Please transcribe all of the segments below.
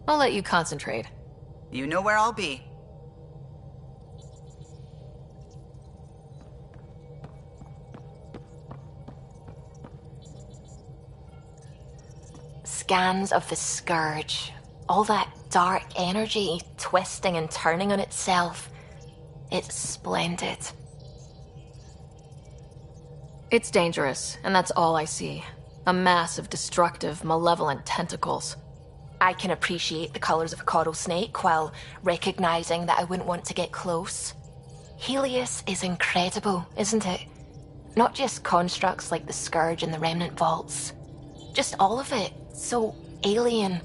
I'll let you concentrate. You know where I'll be. Scans of the Scourge. All that dark energy twisting and turning on itself. It's splendid. It's dangerous, and that's all I see. A mass of destructive, malevolent tentacles. I can appreciate the colors of a coral snake while recognizing that I wouldn't want to get close. Helios is incredible, isn't it? Not just constructs like the Scourge and the Remnant Vaults. Just all of it. So alien.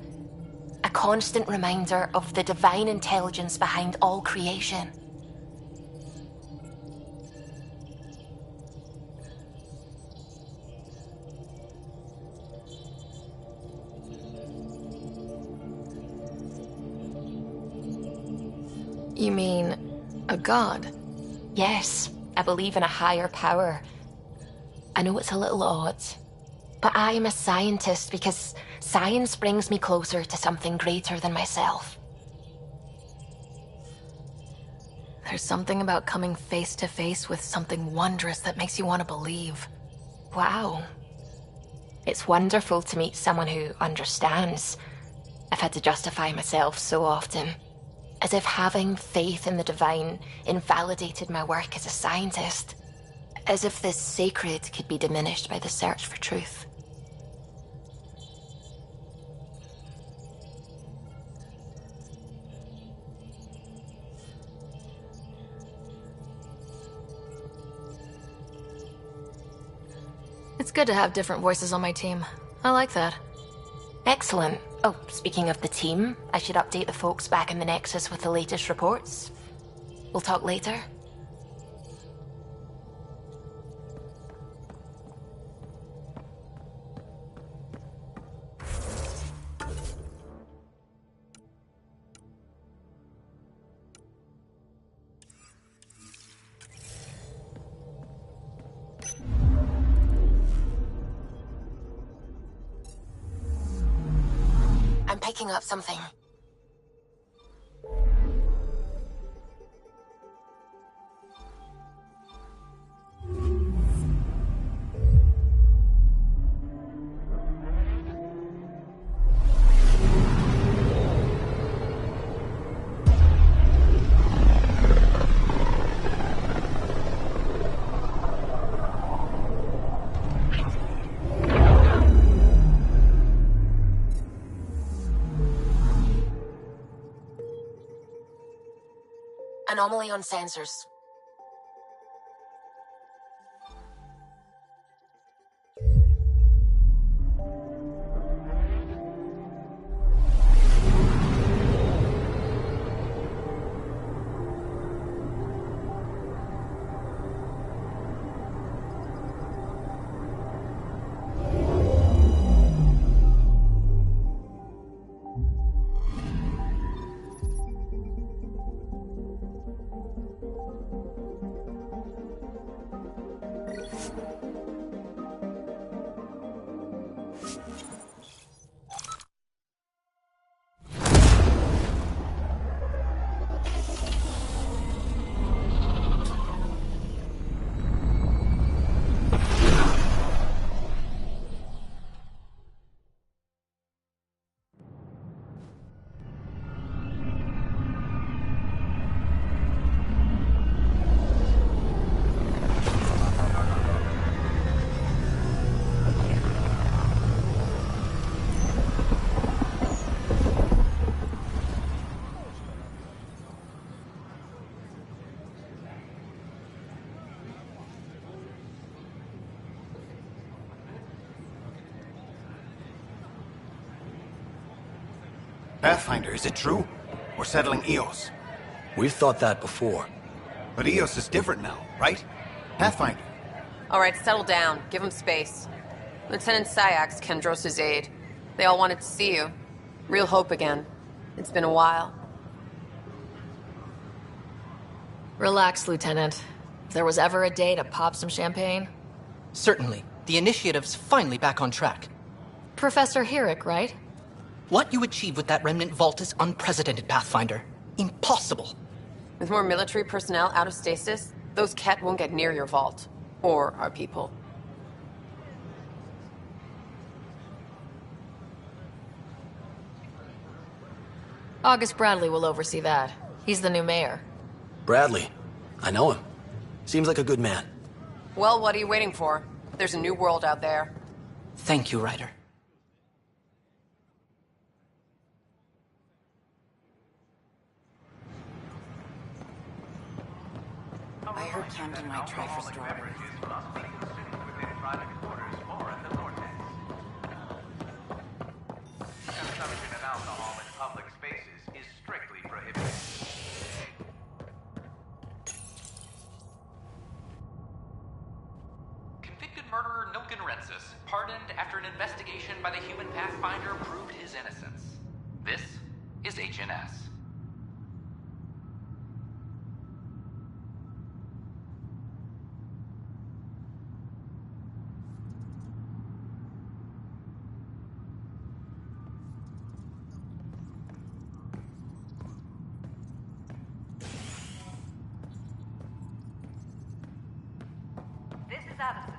A constant reminder of the divine intelligence behind all creation. You mean a god? Yes, I believe in a higher power. I know it's a little odd, but I am a scientist because science brings me closer to something greater than myself. There's something about coming face to face with something wondrous that makes you want to believe. Wow. It's wonderful to meet someone who understands. I've had to justify myself so often. As if having faith in the divine invalidated my work as a scientist. As if this sacred could be diminished by the search for truth. It's good to have different voices on my team. I like that. Excellent. Oh, speaking of the team, I should update the folks back in the Nexus with the latest reports. We'll talk later. I'm picking up something. Anomaly on sensors. Pathfinder, is it true? We're settling Eos. We've thought that before. But Eos is different now, right? Pathfinder. All right, settle down. Give him space. Lieutenant Syax, Kendros' aide. They all wanted to see you. Real hope again. It's been a while. Relax, Lieutenant. If there was ever a day to pop some champagne... Certainly. The initiative's finally back on track. Professor Herrick, right? What you achieve with that remnant vault is unprecedented, Pathfinder. Impossible. With more military personnel out of stasis, those Ket won't get near your vault. Or our people. August Bradley will oversee that. He's the new mayor. Bradley. I know him. Seems like a good man. Well, what are you waiting for? There's a new world out there. Thank you, Ryder. I heard Camden might try for strawberries. Consumption of alcohol in public spaces is strictly prohibited. Convicted murderer Nilken Rensis, pardoned after an investigation by the human Pathfinder proved his innocence. This is HNS. This is Addison.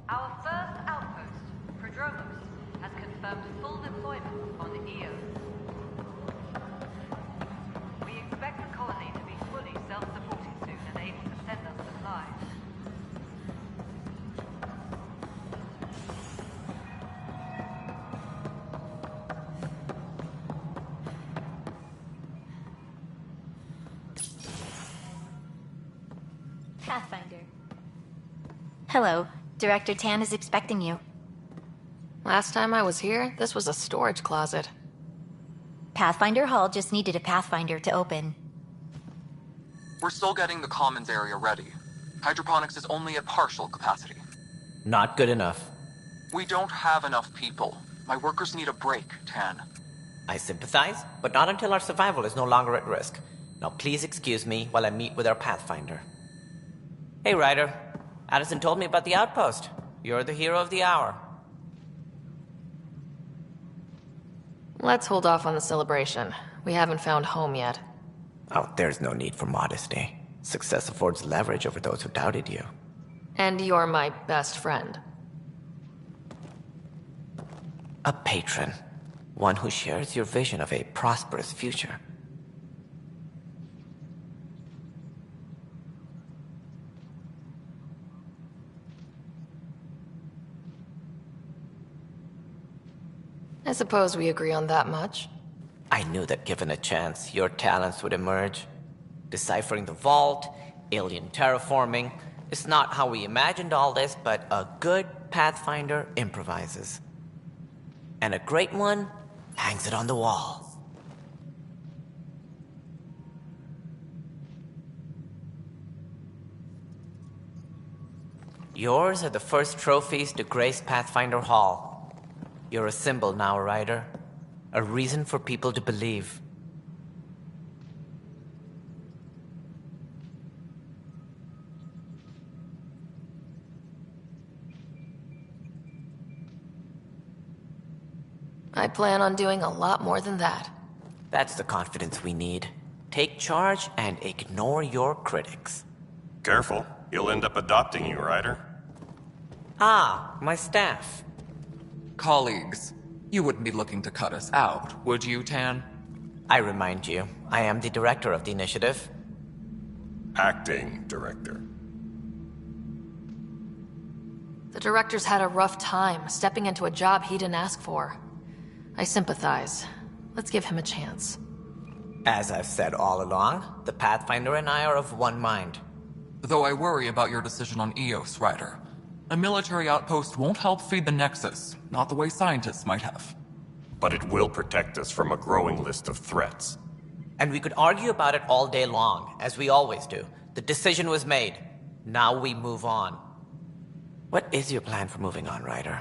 Our first outpost, Prodromos, has confirmed full deployment on the EO. We expect the colony to be fully self-supporting soon and able to send us supplies. Pathfinder. Hello. Director Tan is expecting you. Last time I was here, this was a storage closet. Pathfinder Hall just needed a Pathfinder to open. We're still getting the commons area ready. Hydroponics is only at partial capacity. Not good enough. We don't have enough people. My workers need a break, Tan. I sympathize, but not until our survival is no longer at risk. Now please excuse me while I meet with our Pathfinder. Hey, Ryder. Addison told me about the outpost. You're the hero of the hour. Let's hold off on the celebration. We haven't found home yet. Oh, there's no need for modesty. Success affords leverage over those who doubted you. And you're my best friend. A patron. One who shares your vision of a prosperous future. I suppose we agree on that much. I knew that given a chance, your talents would emerge. Deciphering the vault, alien terraforming. It's not how we imagined all this, but a good Pathfinder improvises. And a great one hangs it on the wall. Yours are the first trophies to grace Pathfinder Hall. You're a symbol now, Ryder. A reason for people to believe. I plan on doing a lot more than that. That's the confidence we need. Take charge and ignore your critics. Careful. He'll end up adopting you, Ryder. Ah, my staff. Colleagues, you wouldn't be looking to cut us out, would you, Tan? I remind you, I am the director of the initiative. Acting director. The director's had a rough time stepping into a job he didn't ask for. I sympathize. Let's give him a chance. As I've said all along, the Pathfinder and I are of one mind. Though I worry about your decision on Eos, Ryder. A military outpost won't help feed the Nexus, not the way scientists might have. But it will protect us from a growing list of threats. And we could argue about it all day long, as we always do. The decision was made. Now we move on. What is your plan for moving on, Ryder?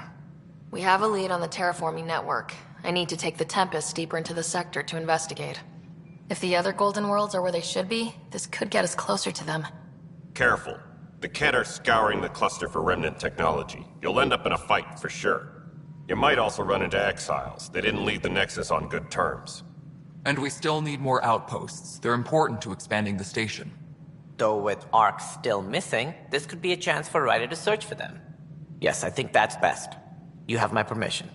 We have a lead on the terraforming network. I need to take the Tempest deeper into the sector to investigate. If the other Golden Worlds are where they should be, this could get us closer to them. Careful. The Ket are scouring the cluster for remnant technology. You'll end up in a fight, for sure. You might also run into exiles. They didn't leave the Nexus on good terms. And we still need more outposts. They're important to expanding the station. Though with Ark still missing, this could be a chance for Ryder to search for them. Yes, I think that's best. You have my permission.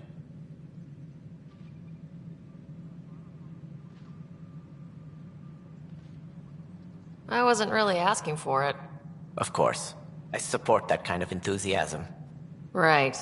I wasn't really asking for it. Of course. I support that kind of enthusiasm. Right.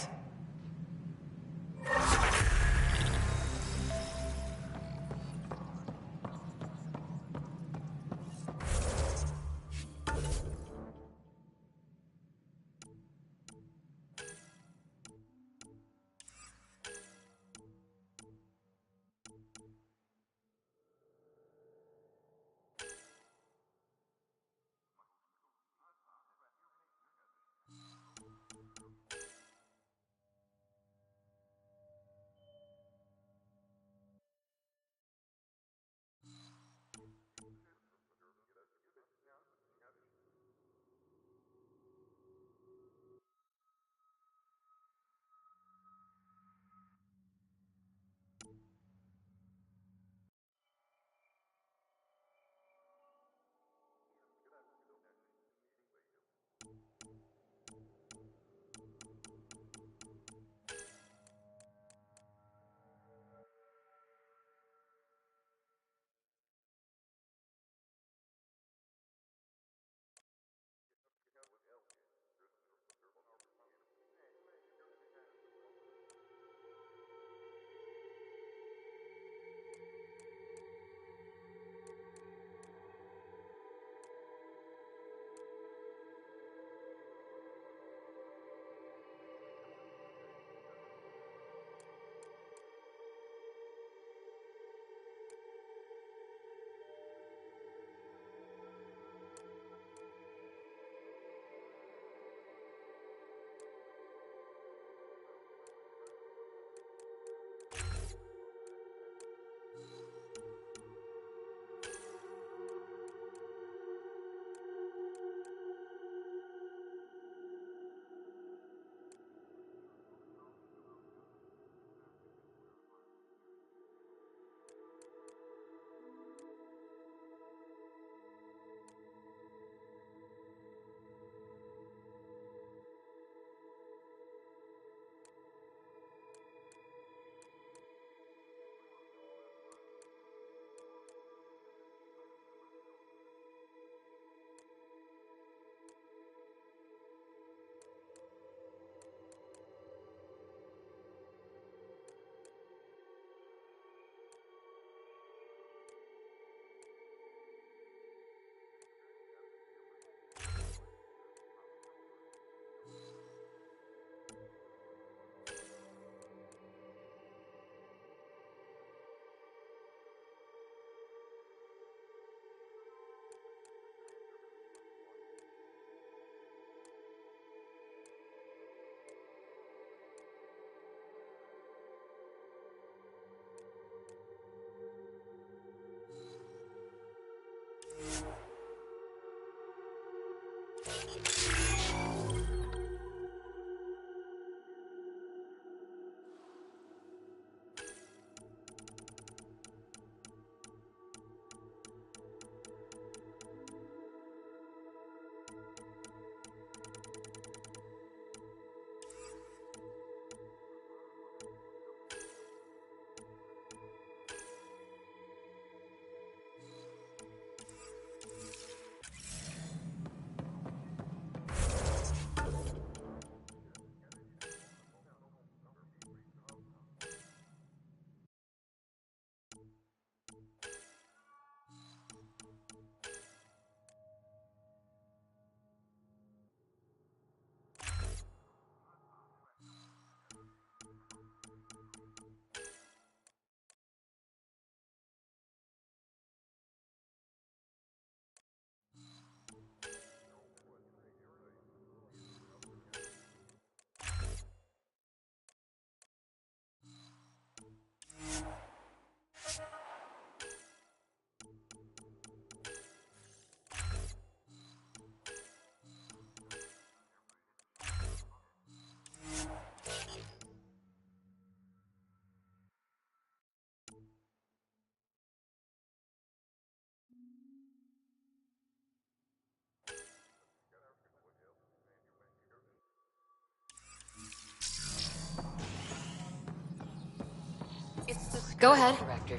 Go ahead.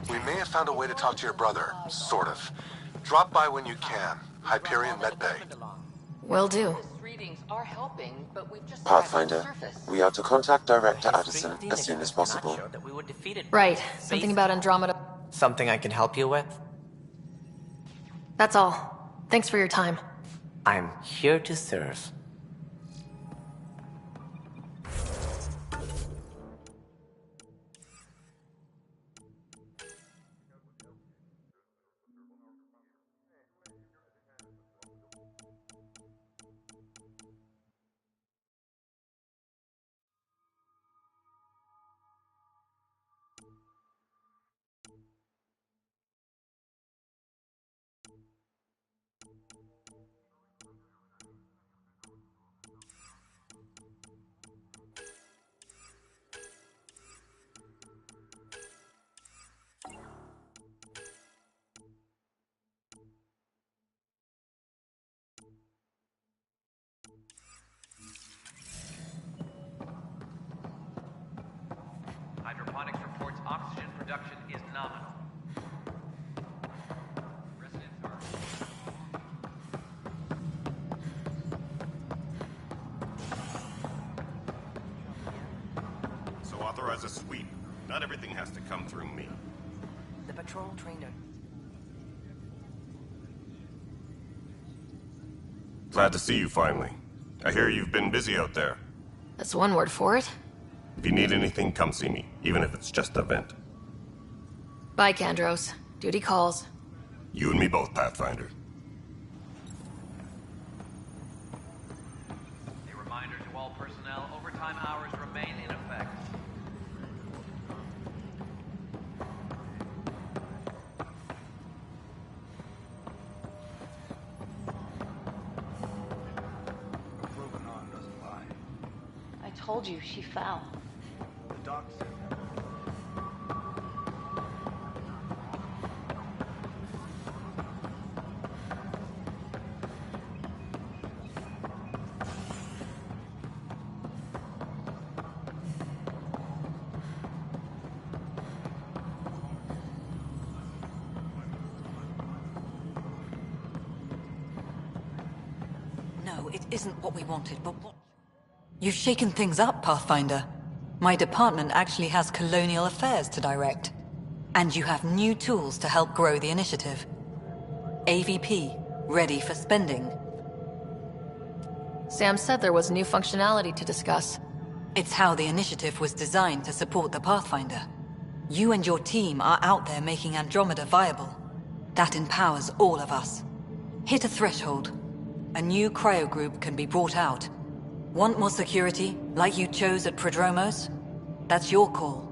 We may have found a way to talk to your brother, sort of. Drop by when you can. Hyperion Medbay. Will do. Pathfinder, we are to contact Director Addison as soon as possible. Right. Something about Andromeda. Something I can help you with? That's all. Thanks for your time. I'm here to serve. Hydroponics reports oxygen production is nominal. Residents are... So authorize a sweep. Not everything has to come through me. The patrol trainer. Glad to see you finally. I hear you've been busy out there. That's one word for it. If you need anything, come see me, even if it's just a vent. Bye, Kandros. Duty calls. You and me both, Pathfinder. A reminder to all personnel, overtime hours remain in effect. I told you she fell. The doc said. No, it isn't what we wanted, but what... You've shaken things up, Pathfinder. My department actually has colonial affairs to direct. And you have new tools to help grow the initiative. AVP, ready for spending. Sam said there was new functionality to discuss. It's how the initiative was designed to support the Pathfinder. You and your team are out there making Andromeda viable. That empowers all of us. Hit a threshold. A new cryo group can be brought out. Want more security, like you chose at Prodromos? That's your call.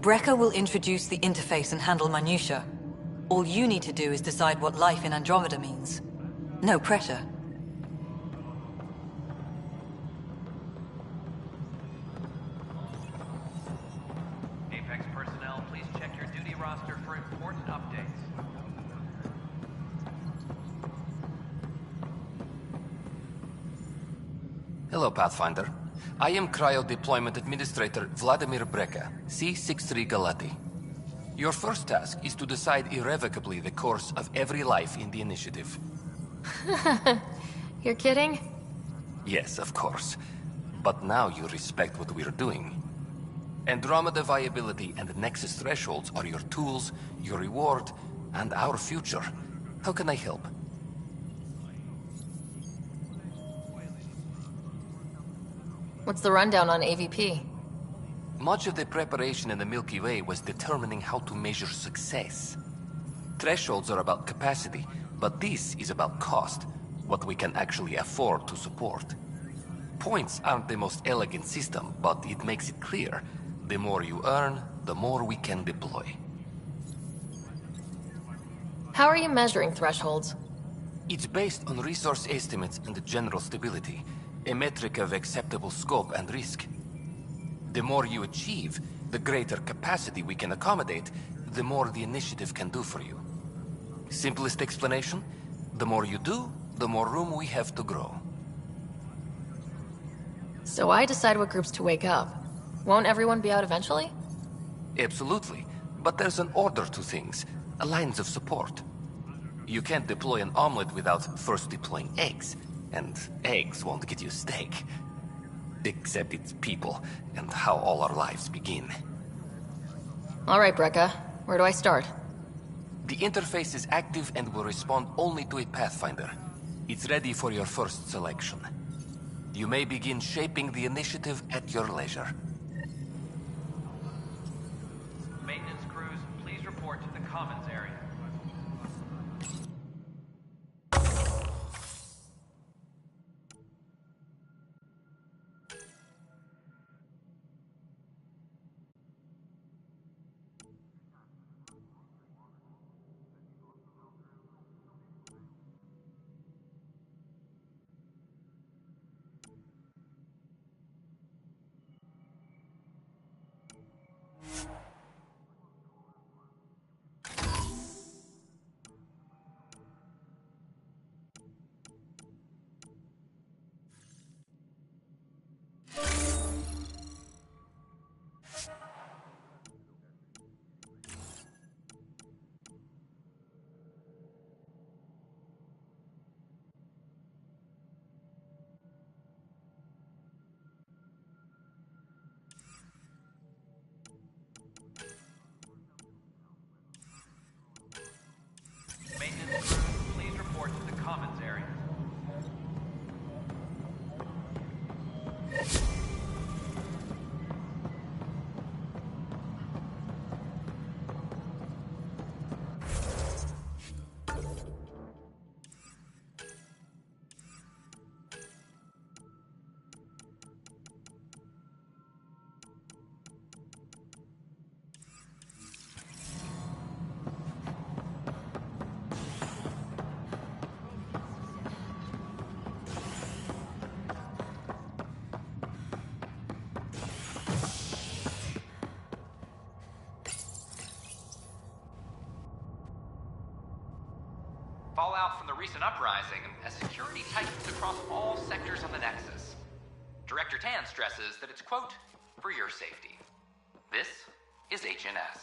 Brecker will introduce the interface and handle minutiae. All you need to do is decide what life in Andromeda means. No pressure. Apex personnel, please check your duty roster for important updates. Hello, Pathfinder. I am Cryo Deployment Administrator Vladimir Brecker, C-63 Galati. Your first task is to decide irrevocably the course of every life in the initiative. You're kidding? Yes, of course. But now you respect what we're doing. Andromeda viability and Nexus thresholds are your tools, your reward, and our future. How can I help? What's the rundown on AVP? Much of the preparation in the Milky Way was determining how to measure success. Thresholds are about capacity, but this is about cost, what we can actually afford to support. Points aren't the most elegant system, but it makes it clear. The more you earn, the more we can deploy. How are you measuring thresholds? It's based on resource estimates and general stability, a metric of acceptable scope and risk. The more you achieve, the greater capacity we can accommodate, the more the initiative can do for you. Simplest explanation, the more you do, the more room we have to grow. So I decide what groups to wake up. Won't everyone be out eventually? Absolutely, But there's an order to things, lines of support. You can't deploy an omelet without first deploying eggs, and eggs won't get you steak. Except it's people, and how all our lives begin. All right, Brekka. Where do I start? The interface is active and will respond only to a Pathfinder. It's ready for your first selection. You may begin shaping the initiative at your leisure. Maintenance crews, please report to the commons area. Maintenance crews, please report to the commons area. Fallout from the recent uprising as security tightens across all sectors of the Nexus. Director Tan stresses that it's, quote, for your safety. This is HNS.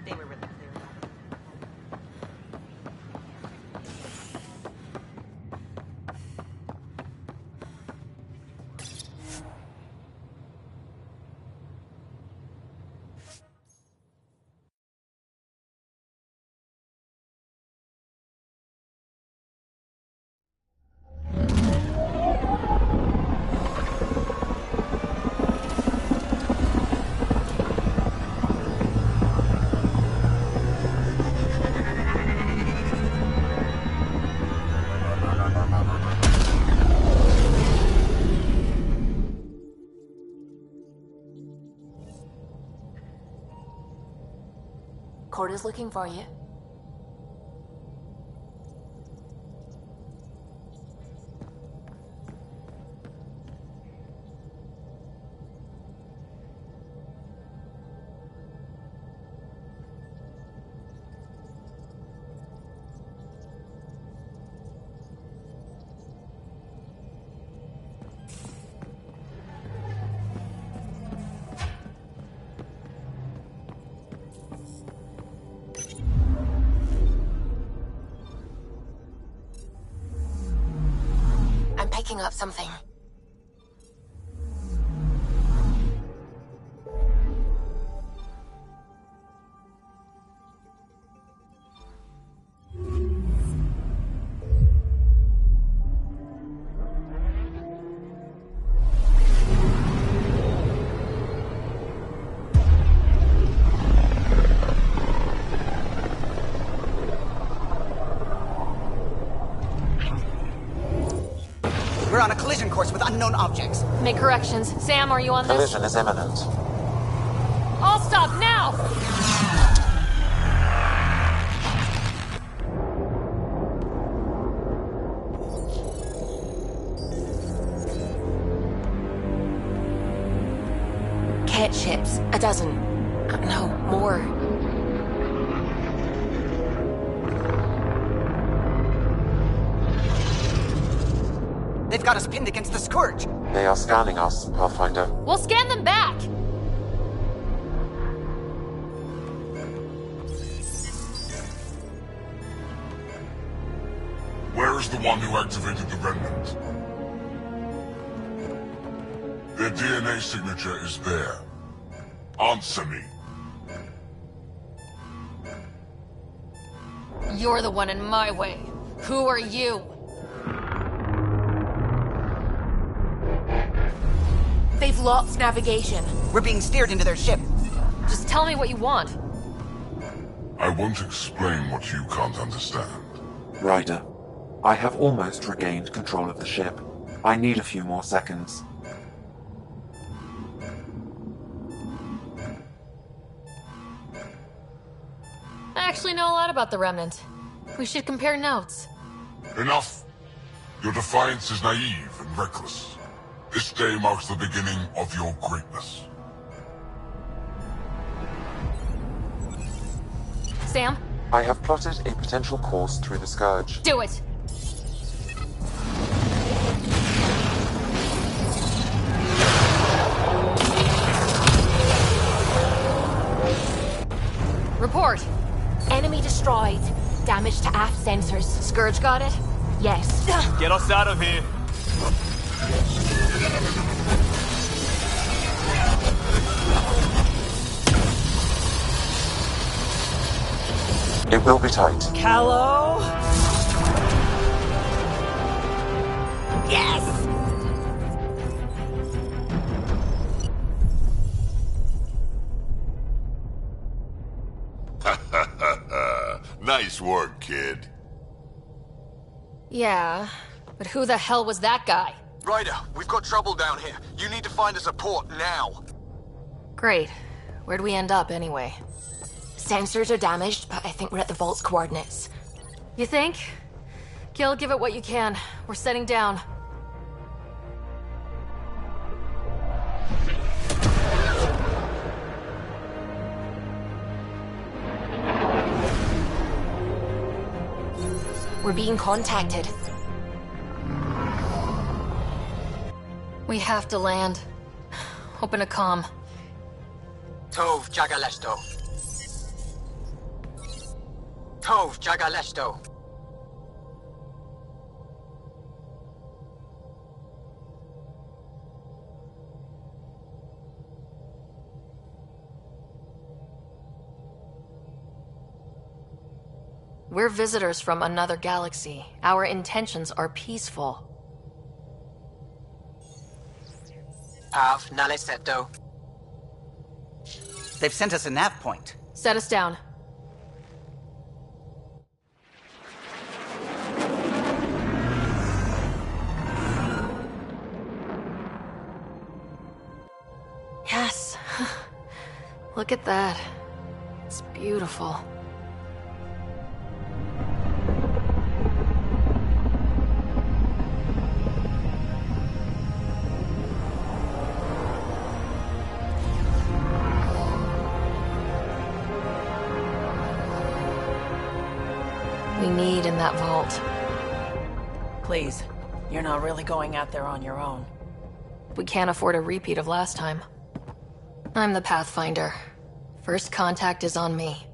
They were really clear about it. Corda's looking for you. Picking up something. unknown objects. Make corrections. Sam, are you on this? Collision is imminent. All stop now! Cat ships. A dozen. No, more. They've got us pinned against the Scourge. They are scanning us, Pathfinder. We'll scan them back! Where is the one who activated the Remnant? Their DNA signature is there. Answer me. You're the one in my way. Who are you? They've lost navigation. We're being steered into their ship. Just tell me what you want. I won't explain what you can't understand. Ryder, I have almost regained control of the ship. I need a few more seconds. I actually know a lot about the Remnant. We should compare notes. Enough! Your defiance is naive and reckless. This day marks the beginning of your greatness. Sam? I have plotted a potential course through the Scourge. Do it! Report! Enemy destroyed. Damage to aft sensors. Scourge got it? Yes. Get us out of here! It will be tight. Callow? Yes! Nice work, kid. Yeah, but who the hell was that guy? Ryder, we've got trouble down here. You need to find us a port now. Great. Where'd we end up, anyway? Sensors are damaged, but I think we're at the vault's coordinates. You think? Gil, give it what you can. We're setting down. We're being contacted. We have to land. Open a comm. Tov Jagalesto. Tov Jagalesto. We're visitors from another galaxy. Our intentions are peaceful. Av Naleseto. They've sent us a nav point. Set us down. Yes. Look at that. It's beautiful. We need in that vault. Please, you're not really going out there on your own. We can't afford a repeat of last time. I'm the Pathfinder. First contact is on me.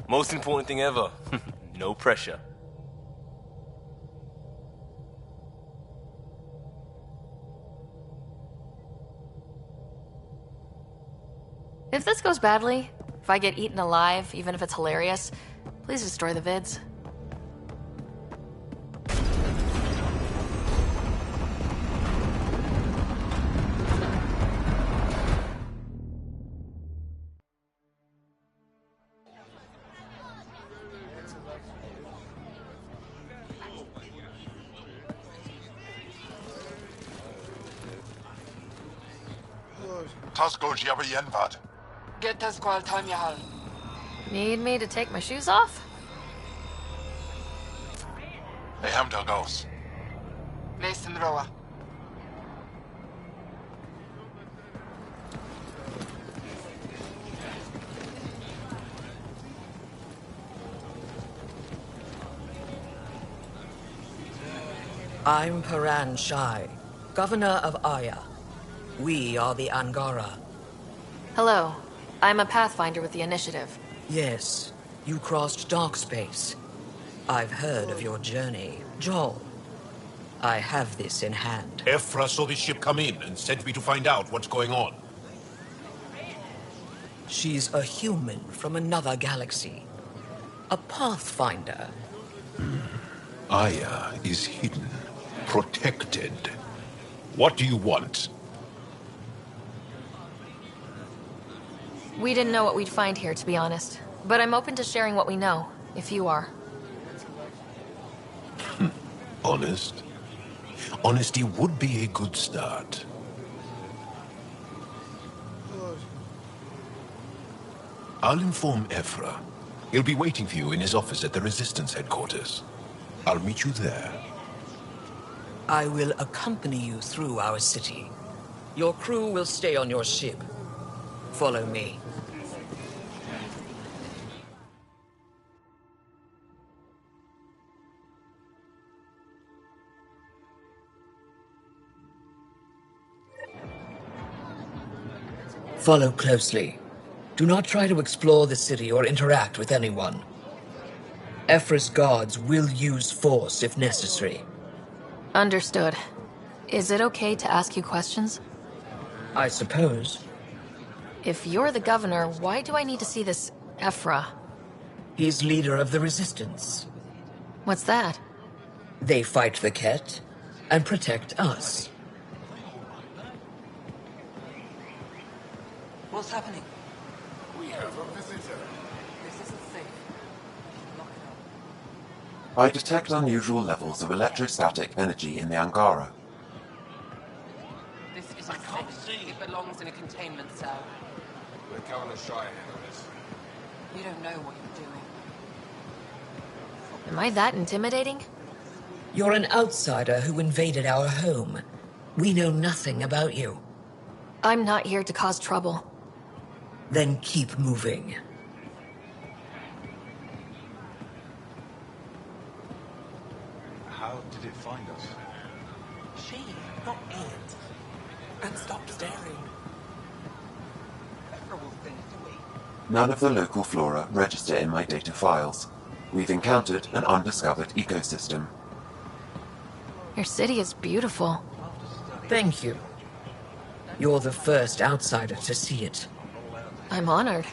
Most important thing ever. No pressure. If this goes badly, if I get eaten alive, even if it's hilarious, please destroy the vids. Costco Jabba Yenvad. Get the squall time yahal. Need me to take my shoes off? They ham Dalgos. Listen, Roa. I'm Paran Shai, Governor of Aya. We are the Angara. Hello. I'm a Pathfinder with the Initiative. Yes, you crossed dark space. I've heard of your journey, Joel. I have this in hand. Ephra saw the ship come in and sent me to find out what's going on. She's a human from another galaxy. A Pathfinder. Aya is hidden, protected. What do you want? We didn't know what we'd find here, to be honest. But I'm open to sharing what we know, if you are. Honest? Honesty would be a good start. I'll inform Ephra. He'll be waiting for you in his office at the Resistance headquarters. I'll meet you there. I will accompany you through our city. Your crew will stay on your ship. Follow me. Follow closely. Do not try to explore the city or interact with anyone. Ephra's guards will use force if necessary. Understood. Is it okay to ask you questions? I suppose. If you're the governor, why do I need to see this Ephra? He's leader of the Resistance. What's that? They fight the Ket and protect us. What's happening? We have a visitor. This isn't safe. Lock it up. I detect unusual levels of electrostatic energy in the Angara. This isn't safe. It belongs in a containment cell. We're Governor Shai handle this. You don't know what you're doing. Am I that intimidating? You're an outsider who invaded our home. We know nothing about you. I'm not here to cause trouble. Then keep moving. How did it find us? She, not it. And stop staring. Ephra will think we. None of the local flora register in my data files. We've encountered an undiscovered ecosystem. Your city is beautiful. Thank you. You're the first outsider to see it. I'm honored.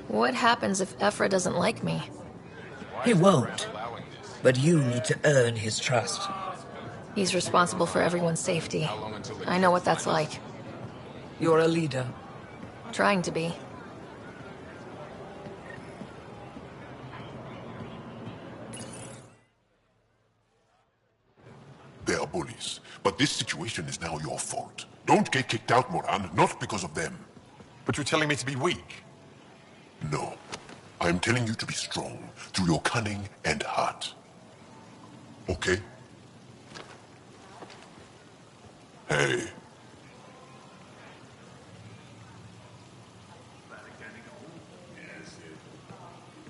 What happens if Ephra doesn't like me? He won't. But you need to earn his trust. He's responsible for everyone's safety. I know what that's like. You're a leader. Trying to be. They are bullies, but this situation is now your fault. Don't get kicked out, Moran, not because of them. But you're telling me to be weak? No. I'm telling you to be strong through your cunning and heart. Okay? Hey.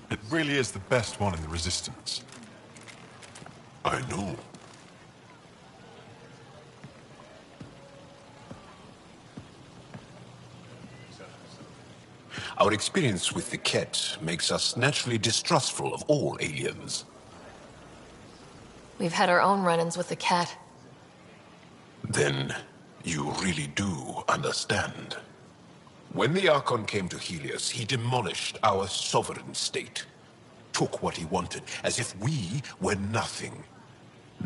It really is the best one in the Resistance. I know. Our experience with the Ket makes us naturally distrustful of all aliens. We've had our own run-ins with the cat. Then you really do understand. When the Archon came to Helios, he demolished our sovereign state. Took what he wanted, as if we were nothing.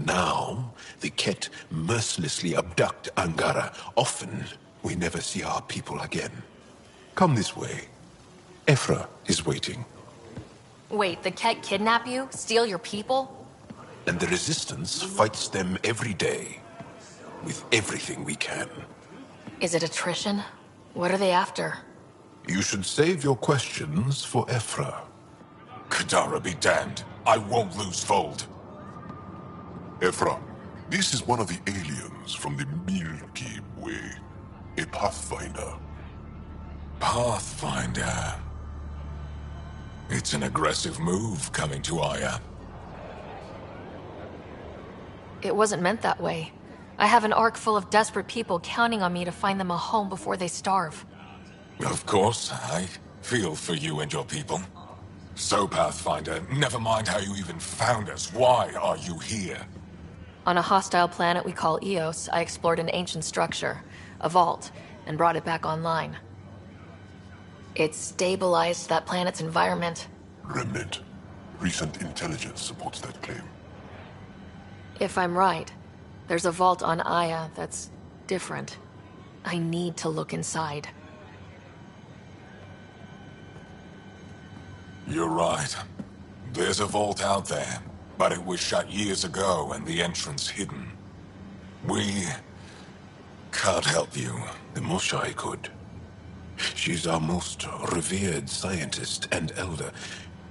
Now, the Ket mercilessly abduct Angara. Often, we never see our people again. Come this way. Ephra is waiting. Wait, the cat kidnap you? Steal your people? And the Resistance fights them every day. With everything we can. Is it attrition? What are they after? You should save your questions for Ephra. Kadara be damned. I won't lose Fold. Ephra, this is one of the aliens from the Milky Way. A Pathfinder. Pathfinder. It's an aggressive move coming to Aya. It wasn't meant that way. I have an ark full of desperate people counting on me to find them a home before they starve. Of course, I feel for you and your people. So, Pathfinder, never mind how you even found us. Why are you here? On a hostile planet we call Eos, I explored an ancient structure, a vault, and brought it back online. It stabilized that planet's environment. Remnant. Recent intelligence supports that claim. If I'm right, there's a vault on Aya that's different. I need to look inside. You're right. There's a vault out there, but it was shut years ago and the entrance hidden. We can't help you. The Moshai could. She's our most revered scientist and elder.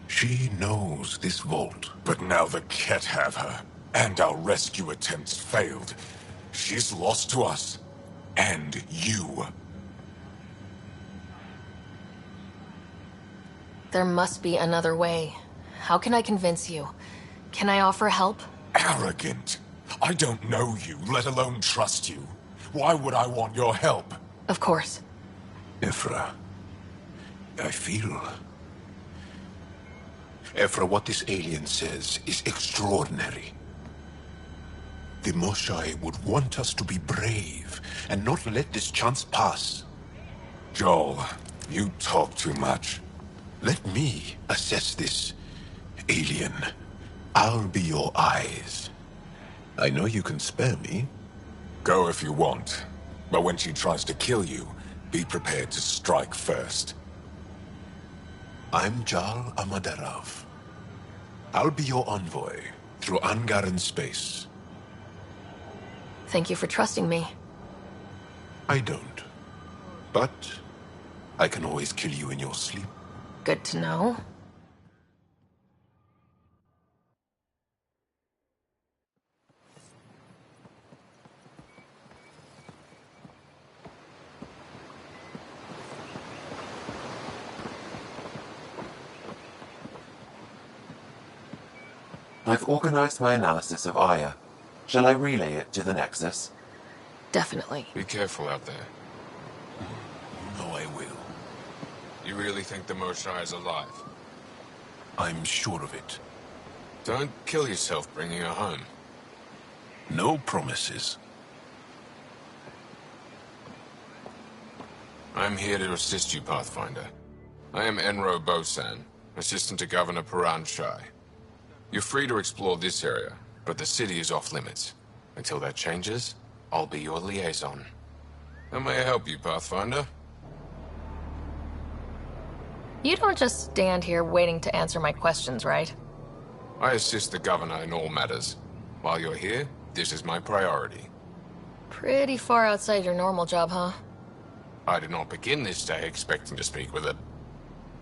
She knows this vault. But now the Ket have her, and our rescue attempts failed. She's lost to us. And you. There must be another way. How can I convince you? Can I offer help? Arrogant. I don't know you, let alone trust you. Why would I want your help? Of course. Ephra, I feel... Ephra, what this alien says is extraordinary. The Moshai would want us to be brave and not let this chance pass. Joel, you talk too much. Let me assess this, alien. I'll be your eyes. I know you can spare me. Go if you want. But when she tries to kill you, be prepared to strike first. I'm Jal Amaderav. I'll be your envoy through Angaran space. Thank you for trusting me. I don't. But I can always kill you in your sleep. Good to know. I've organized my analysis of Aya. Shall I relay it to the Nexus? Definitely. Be careful out there. No, I will. You really think the Moshai is alive? I'm sure of it. Don't kill yourself bringing her home. No promises. I'm here to assist you, Pathfinder. I am Enro Bosan, assistant to Governor Paran Shai. You're free to explore this area, but the city is off limits. Until that changes, I'll be your liaison. How may I help you, Pathfinder? You don't just stand here waiting to answer my questions, right? I assist the governor in all matters. While you're here, this is my priority. Pretty far outside your normal job, huh? I did not begin this day expecting to speak with a...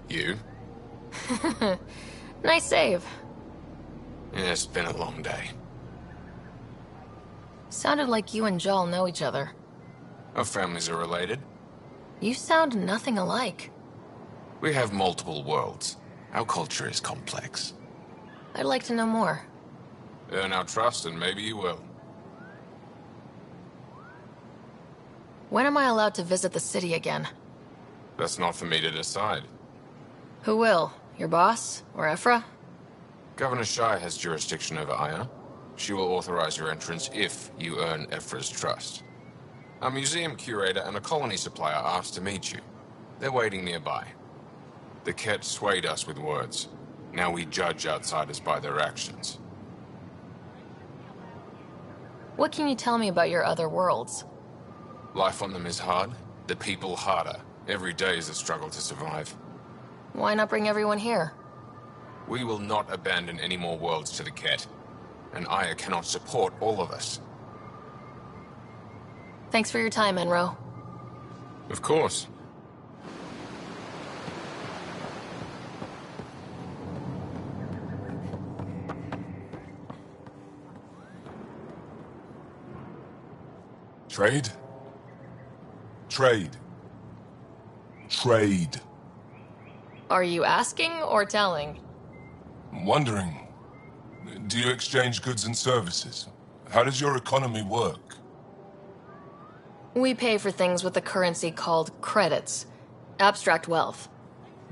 you. Nice save. Yeah, it's been a long day. Sounded like you and Joel know each other. Our families are related. You sound nothing alike. We have multiple worlds. Our culture is complex. I'd like to know more. Earn our trust and maybe you will. When am I allowed to visit the city again? That's not for me to decide. Who will? Your boss? Or Ephra? Governor Shai has jurisdiction over Aya. She will authorize your entrance if you earn Ephra's trust. A museum curator and a colony supplier asked to meet you. They're waiting nearby. The Ket swayed us with words. Now we judge outsiders by their actions. What can you tell me about your other worlds? Life on them is hard, the people harder. Every day is a struggle to survive. Why not bring everyone here? We will not abandon any more worlds to the Ket. and Aya cannot support all of us. Thanks for your time, Enro. Of course. Trade? Trade. Trade. Are you asking or telling? Wondering, do you exchange goods and services? How does your economy work? We pay for things with a currency called credits. Abstract wealth.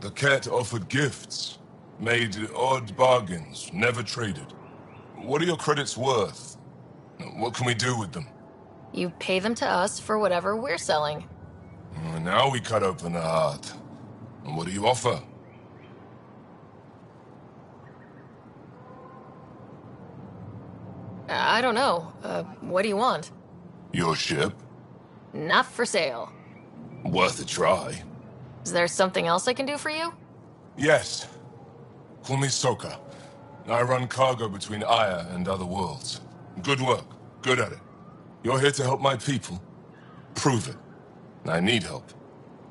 The cat offered gifts, made odd bargains, never traded. What are your credits worth? What can we do with them? You pay them to us for whatever we're selling. Now we cut open the heart. And what do you offer? I don't know. What do you want? Your ship? Not for sale. Worth a try. Is there something else I can do for you? Yes. Call me Soka. I run cargo between Aya and other worlds. Good work. Good at it. You're here to help my people? Prove it. I need help.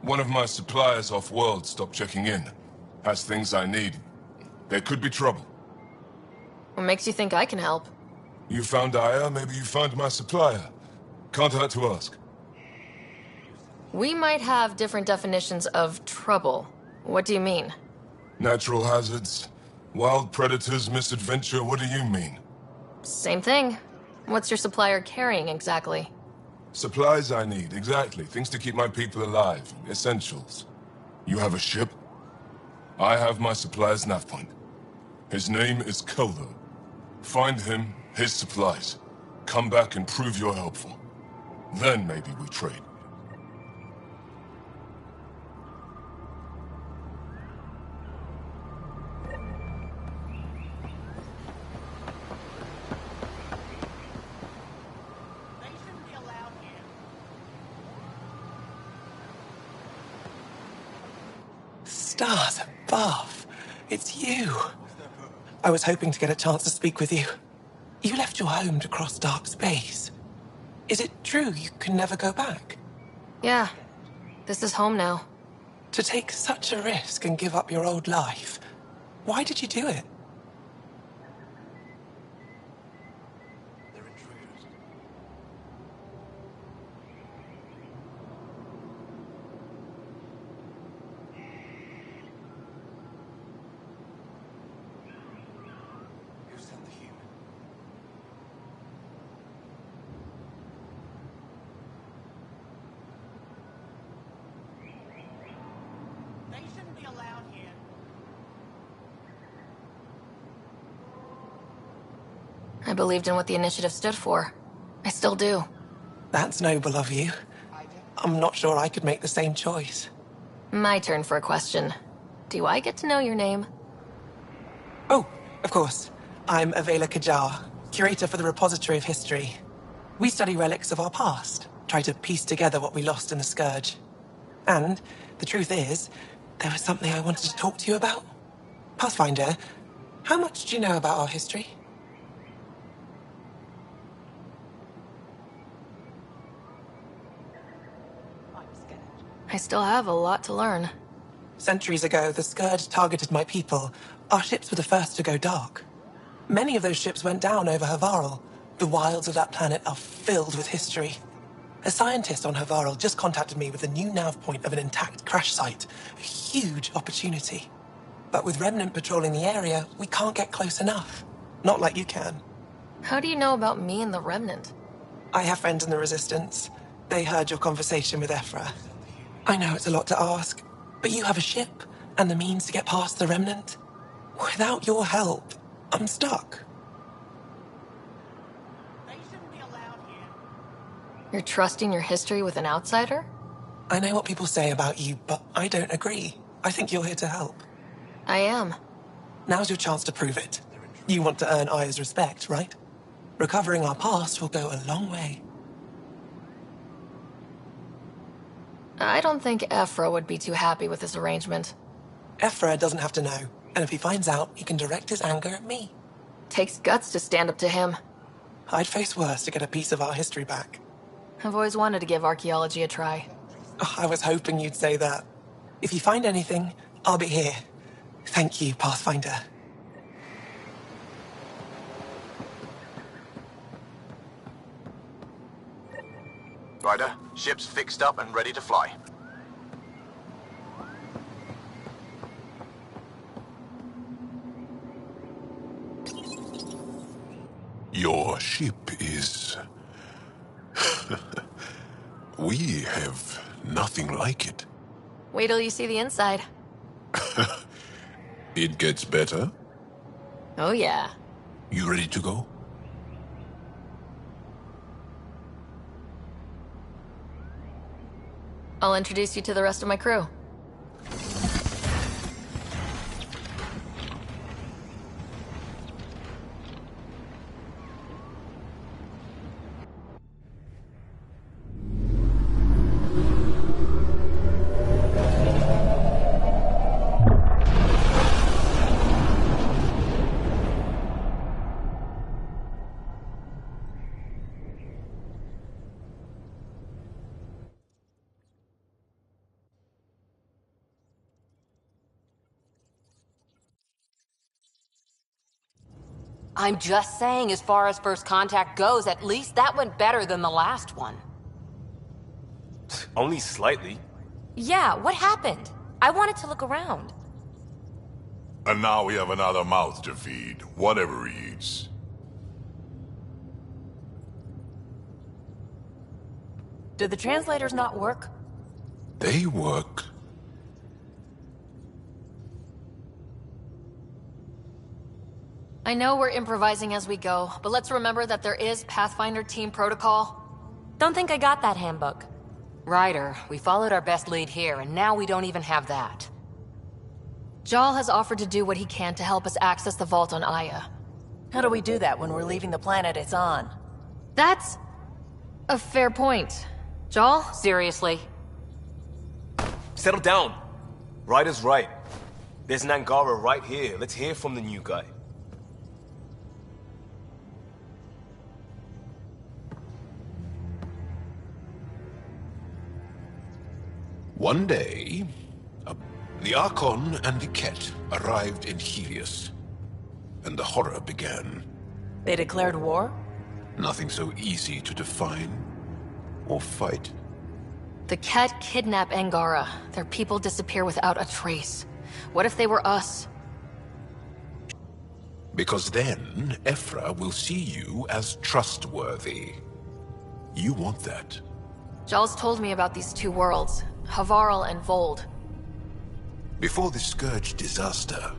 One of my suppliers off-world stopped checking in. Has things I need. There could be trouble. What makes you think I can help? You found Aya, maybe you found my supplier. Can't hurt to ask. We might have different definitions of trouble. What do you mean? Natural hazards, wild predators, misadventure, what do you mean? Same thing. What's your supplier carrying exactly? Supplies I need, exactly. Things to keep my people alive. Essentials. You have a ship? I have my supplier's nav point. His name is Keldo. Find him, his supplies. Come back and prove you're helpful. Then maybe we trade. Stars above. It's you. I was hoping to get a chance to speak with you. You left your home to cross dark space. Is it true you can never go back? Yeah. This is home now. To take such a risk and give up your old life, why did you do it? I believed in what the initiative stood for. I still do. That's noble of you. I'm not sure I could make the same choice. My turn for a question. Do I get to know your name? Oh, of course. I'm Avela Kajar, curator for the Repository of History. We study relics of our past, try to piece together what we lost in the Scourge. And the truth is, there was something I wanted to talk to you about. Pathfinder, how much do you know about our history? I still have a lot to learn. Centuries ago, the Scourge targeted my people. Our ships were the first to go dark. Many of those ships went down over Havarl. The wilds of that planet are filled with history. A scientist on Havarl just contacted me with a new nav point of an intact crash site. A huge opportunity. But with Remnant patrolling the area, we can't get close enough. Not like you can. How do you know about me and the Remnant? I have friends in the Resistance. They heard your conversation with Ephra. I know it's a lot to ask, but you have a ship and the means to get past the Remnant. Without your help, I'm stuck. You're trusting your history with an outsider? I know what people say about you, but I don't agree. I think you're here to help. I am. Now's your chance to prove it. You want to earn Aya's respect, right? Recovering our past will go a long way. I don't think Ephra would be too happy with this arrangement. Ephra doesn't have to know, and if he finds out, he can direct his anger at me. Takes guts to stand up to him. I'd face worse to get a piece of our history back. I've always wanted to give archaeology a try. Oh, I was hoping you'd say that. If you find anything, I'll be here. Thank you, Pathfinder. Ryder, ship's fixed up and ready to fly. Your ship is... We have nothing like it. Wait till you see the inside. It gets better. Oh yeah. You ready to go? I'll introduce you to the rest of my crew. I'm just saying, as far as first contact goes, at least that went better than the last one. Only slightly. Yeah, what happened? I wanted to look around. And now we have another mouth to feed, whatever he eats. Did the translators not work? They work. I know we're improvising as we go, but let's remember that there is Pathfinder team protocol. Don't think I got that handbook. Ryder, we followed our best lead here, and now we don't even have that. Jal has offered to do what he can to help us access the vault on Aya. How do we do that when we're leaving the planet it's on? That's a fair point. Jal? Seriously? Settle down. Ryder's right. There's an Angara right here. Let's hear from the new guy. One day, the Archon and the Ket arrived in Helios, and the horror began. They declared war? Nothing so easy to define or fight. The Ket kidnap Angara. Their people disappear without a trace. What if they were us? Because then, Ephra will see you as trustworthy. You want that. Jal's told me about these two worlds, Havarl and Vold. Before the Scourge disaster,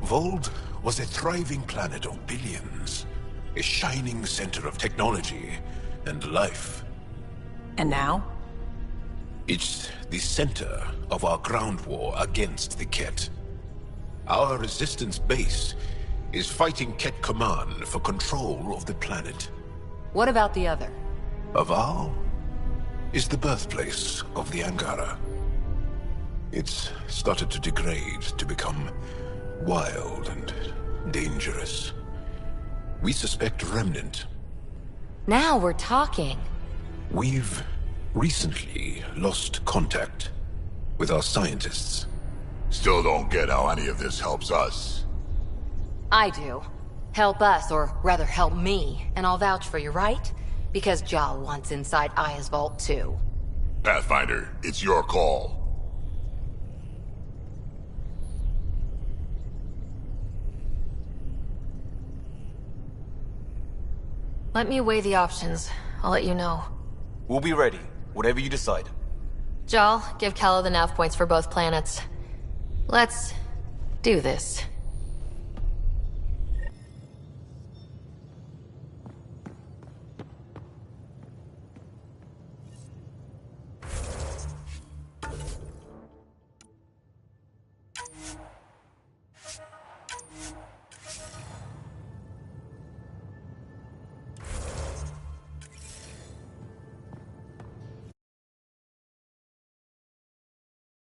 Vold was a thriving planet of billions. A shining center of technology and life. And now? It's the center of our ground war against the Ket. Our resistance base is fighting Ket Command for control of the planet. What about the other? Havarl is the birthplace of the Angara. It's started to degrade, to become wild and dangerous. We suspect Remnant. Now we're talking. We've recently lost contact with our scientists. Still don't get how any of this helps us. I do. Help us, or rather help me, and I'll vouch for you, right? Because Jal wants inside Aya's vault too. Pathfinder, it's your call. Let me weigh the options. I'll let you know. We'll be ready, whatever you decide. Jal, give Calla the nav points for both planets. Let's do this.